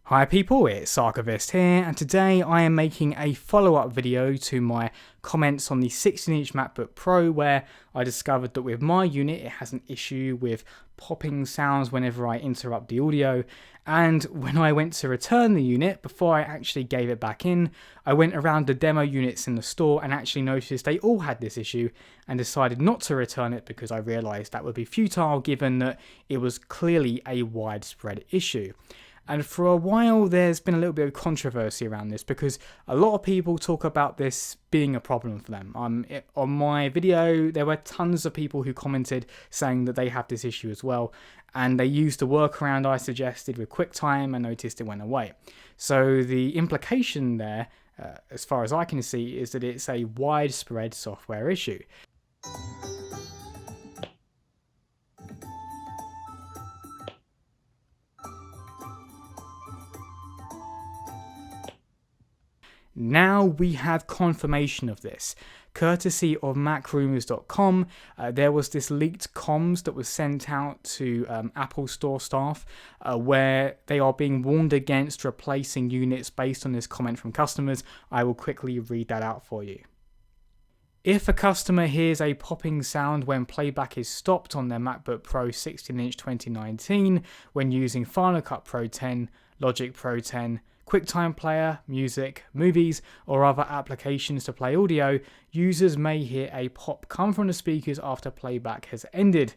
Hi people, it's Archivist here, and today I am making a follow-up video to my comments on the 16-inch MacBook Pro, where I discovered that with my unit it has an issue with popping sounds whenever I interrupt the audio. And when I went to return the unit, before I actually gave it back in, I went around the demo units in the store and actually noticed they all had this issue, and decided not to return it because I realized that would be futile given that it was clearly a widespread issue. And for a while, there's been a little bit of controversy around this because a lot of people talk about this being a problem for them. On my video, there were tons of people who commented saying that they have this issue as well. And they used the workaround I suggested with QuickTime and noticed it went away. So the implication there, as far as I can see, is that it's a widespread software issue. Now we have confirmation of this. Courtesy of MacRumors.com, there was this leaked comms that was sent out to Apple Store staff where they are being warned against replacing units based on this comment from customers. I will quickly read that out for you. If a customer hears a popping sound when playback is stopped on their MacBook Pro 16-inch 2019 when using Final Cut Pro 10, Logic Pro 10, QuickTime Player, music, movies, or other applications to play audio, users may hear a pop come from the speakers after playback has ended.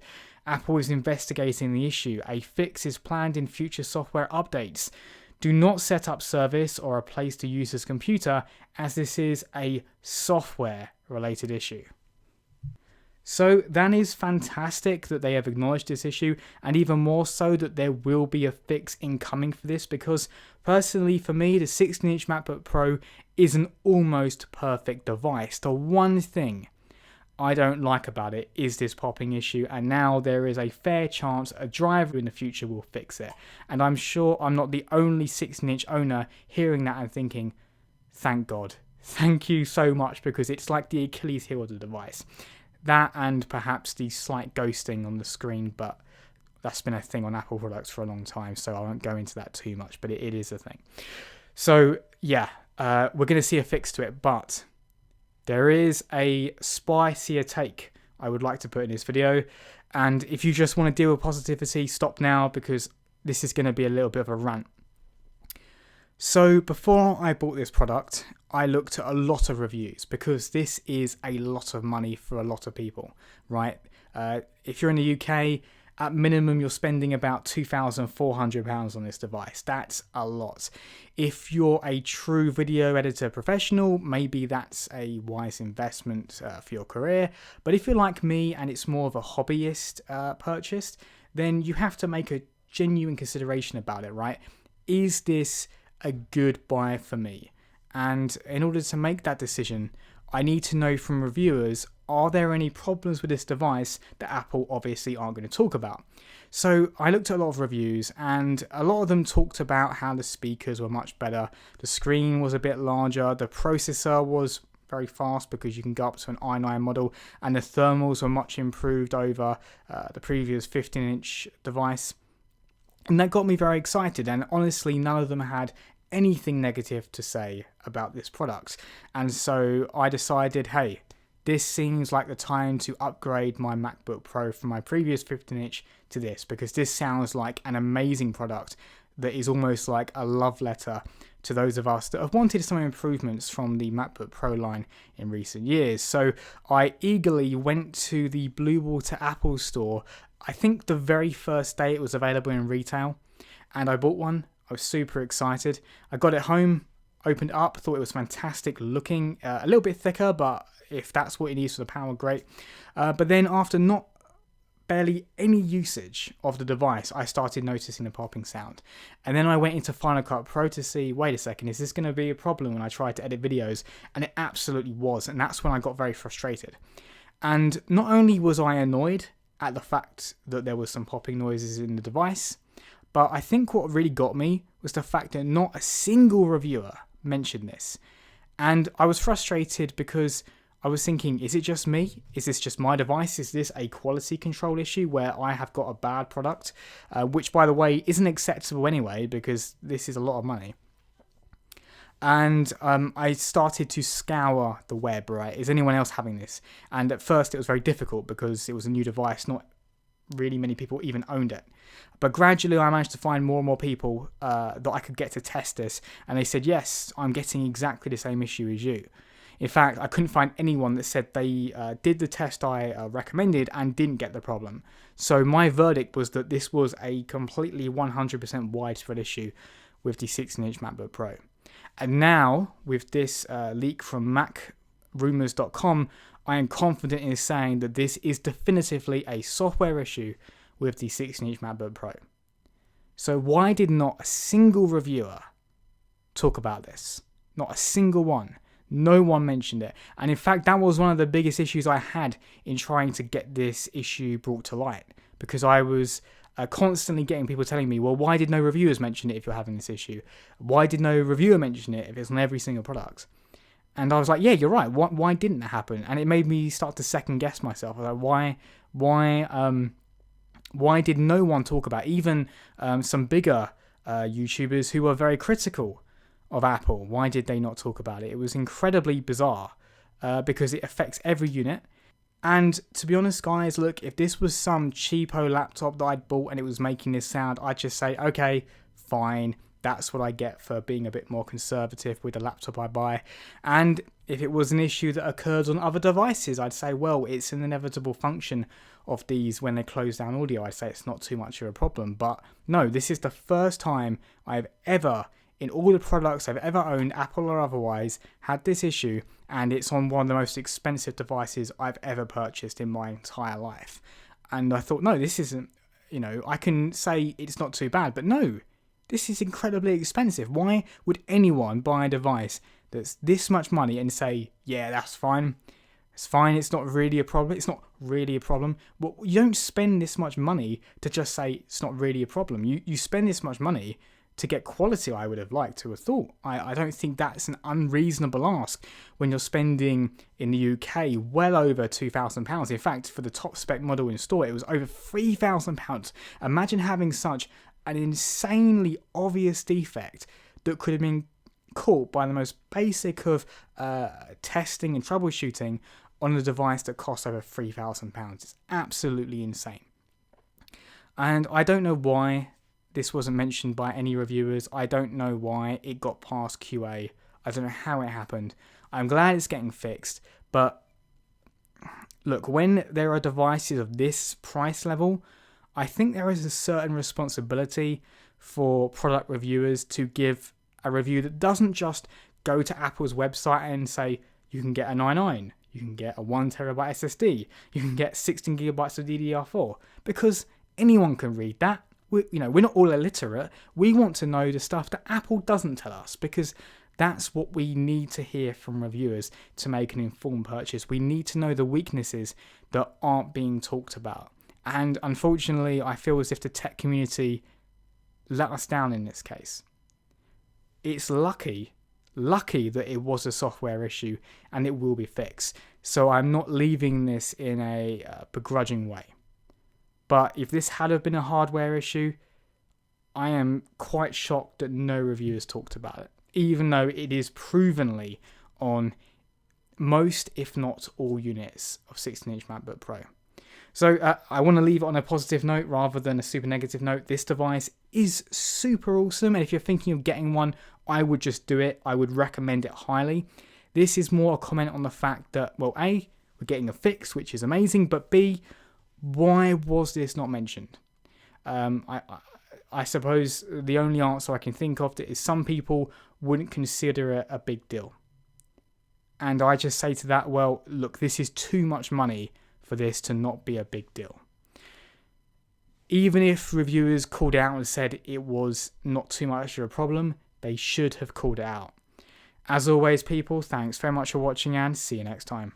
Apple is investigating the issue. A fix is planned in future software updates. Do not set up service or replace the user's computer, as this is a software-related issue. So that is fantastic that they have acknowledged this issue, and even more so that there will be a fix incoming for this, because personally for me the 16-inch MacBook Pro is an almost perfect device. The one thing I don't like about it is this popping issue, and now there is a fair chance a driver in the future will fix it. And I'm sure I'm not the only 16-inch owner hearing that and thinking, thank God, thank you so much, because it's like the Achilles heel of the device. That and perhaps the slight ghosting on the screen, but that's been a thing on Apple products for a long time, so I won't go into that too much, but it is a thing. So yeah, we're going to see a fix to it, but there is a spicier take I would like to put in this video, and if you just want to deal with positivity, stop now, because this is going to be a little bit of a rant. So before I bought this product, I looked at a lot of reviews, because this is a lot of money for a lot of people, right? If you're in the UK, at minimum you're spending about £2,400 on this device. That's a lot. If you're a true video editor professional, maybe that's a wise investment for your career. But if you're like me and it's more of a hobbyist purchase, then you have to make a genuine consideration about it, right? Is this a good buy for me? And in order to make that decision, I need to know from reviewers, are there any problems with this device that Apple obviously aren't going to talk about? So I looked at a lot of reviews, and a lot of them talked about how the speakers were much better, the screen was a bit larger, the processor was very fast because you can go up to an i9 model, and the thermals were much improved over the previous 15-inch device. And that got me very excited, and honestly none of them had anything negative to say about this product. And so I decided, hey, this seems like the time to upgrade my MacBook Pro from my previous 15-inch to this, because this sounds like an amazing product that is almost like a love letter to those of us that have wanted some improvements from the MacBook Pro line in recent years. So I eagerly went to the Blue Water Apple store. I think the very first day it was available in retail, and I bought one. I was super excited. I got it home, opened it up, thought it was fantastic looking, a little bit thicker, but if that's what it needs for the power, great. But then after barely any usage of the device, I started noticing the popping sound. And then I went into Final Cut Pro to see, wait a second, is this going to be a problem when I try to edit videos? And it absolutely was, and that's when I got very frustrated. And not only was I annoyed at the fact that there was some popping noises in the device, but I think what really got me was the fact that not a single reviewer mentioned this. And I was frustrated because I was thinking, is it just me? Is this just my device? Is this a quality control issue where I have got a bad product? Which, by the way, isn't acceptable anyway, because this is a lot of money. And I started to scour the web, right? Is anyone else having this? And at first it was very difficult because it was a new device. Not really many people even owned it. But gradually I managed to find more and more people that I could get to test this. And they said, yes, I'm getting exactly the same issue as you. In fact, I couldn't find anyone that said they did the test I recommended and didn't get the problem. So my verdict was that this was a completely 100% widespread issue with the 16-inch MacBook Pro. And now, with this leak from MacRumors.com, I am confident in saying that this is definitively a software issue with the 16-inch MacBook Pro. So why did not a single reviewer talk about this? Not a single one. No one mentioned it. And in fact, that was one of the biggest issues I had in trying to get this issue brought to light. Because I was constantly getting people telling me, well, why did no reviewers mention it if you're having this issue? Why did no reviewer mention it if it's on every single product? And I was like, yeah, you're right. Why didn't that happen? And it made me start to second guess myself. I was like, why did no one talk about it? Even some bigger YouTubers who were very critical of Apple, why did they not talk about it? It was incredibly bizarre because it affects every unit. And to be honest, guys, look, if this was some cheapo laptop that I'd bought and it was making this sound, I'd just say, okay, fine. That's what I get for being a bit more conservative with the laptop I buy. And if it was an issue that occurred on other devices, I'd say, well, it's an inevitable function of these when they close down audio. I'd say it's not too much of a problem. But no, this is the first time I've ever, in all the products I've ever owned, Apple or otherwise, had this issue, and it's on one of the most expensive devices I've ever purchased in my entire life. And I thought, no, this isn't, I can say it's not too bad, but no, this is incredibly expensive. Why would anyone buy a device that's this much money and say, yeah, that's fine. It's fine, it's not really a problem. It's not really a problem. Well, you don't spend this much money to just say it's not really a problem. You spend this much money to get quality. I would have liked to have thought. I don't think that's an unreasonable ask when you're spending in the UK well over £2,000. In fact, for the top spec model in store, it was over £3,000. Imagine having such an insanely obvious defect that could have been caught by the most basic of testing and troubleshooting on a device that costs over £3,000. It's absolutely insane. And I don't know why this wasn't mentioned by any reviewers. I don't know why it got past QA. I don't know how it happened. I'm glad it's getting fixed. But look, when there are devices of this price level, I think there is a certain responsibility for product reviewers to give a review that doesn't just go to Apple's website and say, you can get a 9.9, you can get a 1TB SSD, you can get 16GB of DDR4, because anyone can read that. We're not all illiterate. We want to know the stuff that Apple doesn't tell us, because that's what we need to hear from reviewers to make an informed purchase. We need to know the weaknesses that aren't being talked about. And unfortunately, I feel as if the tech community let us down in this case. It's lucky that it was a software issue and it will be fixed. So I'm not leaving this in a begrudging way. But if this had have been a hardware issue, I am quite shocked that no reviewers talked about it, even though it is provenly on most, if not all, units of 16-inch MacBook Pro. So I want to leave it on a positive note rather than a super negative note. This device is super awesome, and if you're thinking of getting one, I would just do it. I would recommend it highly. This is more a comment on the fact that, well, A, we're getting a fix, which is amazing, but B, why was this not mentioned? I suppose the only answer I can think of is some people wouldn't consider it a big deal. And I just say to that, well, look, this is too much money for this to not be a big deal. Even if reviewers called out and said it was not too much of a problem, they should have called it out. As always, people, thanks very much for watching and see you next time.